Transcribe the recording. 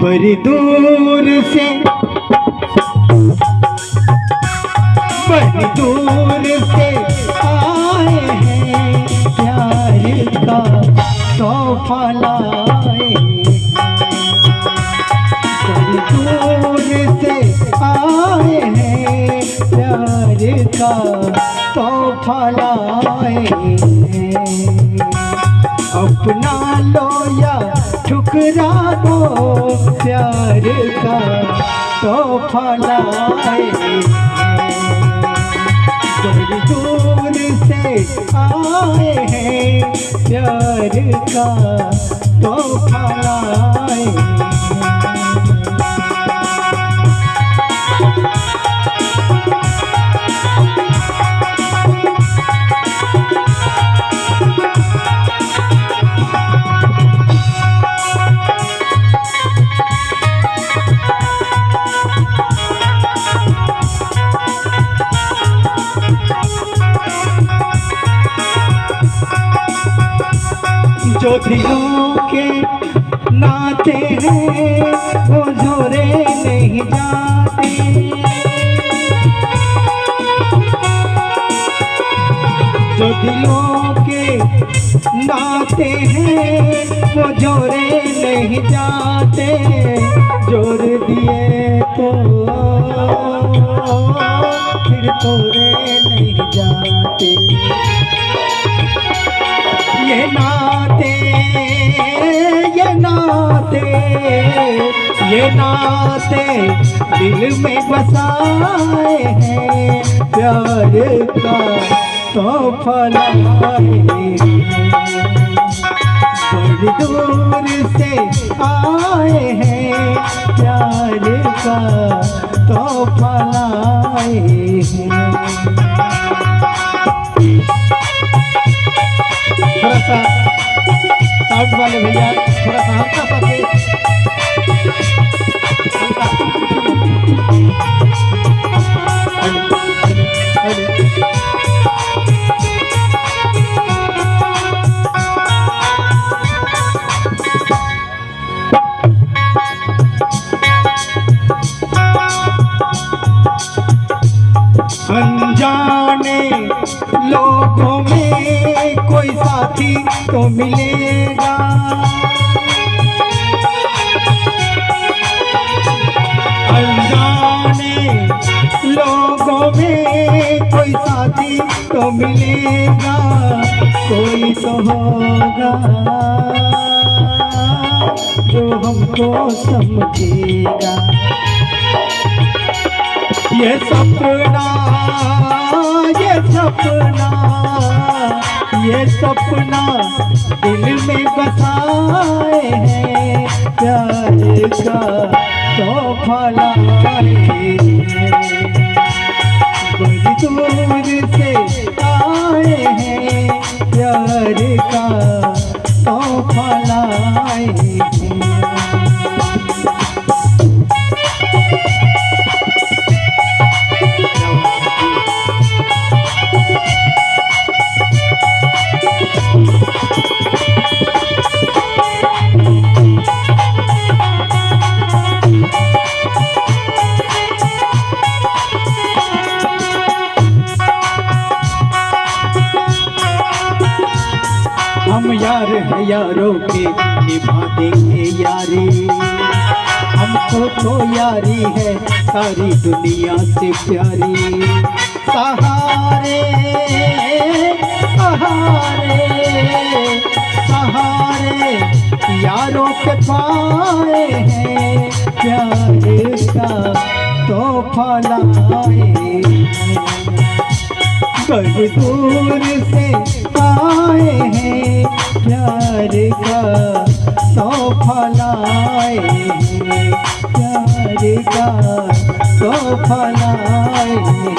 बड़ी दूर से आए हैं, प्यार का तोहफा लाए। बड़ी दूर से आए हैं, प्यार का तोहफा लाए। अपना लो या ठुकरा दो, प्यार का तोहफा लाए। बड़ी दूर से आए हैं, प्यार का तोहफा लाए। जो दिलों के नाते हैं वो जोड़े नहीं जाते। जो दिलों के नाते हैं वो जोड़े नहीं जाते। जोड़ दिए तो फिर तोड़े नहीं जाते। ये नाते ये नाते दिल में बसाए हैं, प्यार का तोहफा लाए। बड़ी दूर से आए हैं, प्यार का तोहफा लाए हैं। थोड़ा सा साउंड वाले भैया, थोड़ा सा हल्का सा अनजाने लोगों में कोई साथी तो मिलेगा। अनजाने लोगों में कोई साथी तो मिलेगा। कोई तो होगा जो हमको समझेगा। ये सपना दिल में बसाए हैं, प्यार का तोहफा लाए। बड़ी दूर से आए हैं, प्यार का तोहफा लाए। हम यार है यारों के निभा देंगे यारी। हमको तो यारी है सारी दुनिया से प्यारी। सहारे सहारे सहारे यारों के पाए हैं, प्यार का तोहफा लाए। बड़ी दूर से आए हैं, प्यार का तोहफा लाए हैं, प्यार का तोहफा लाए हैं।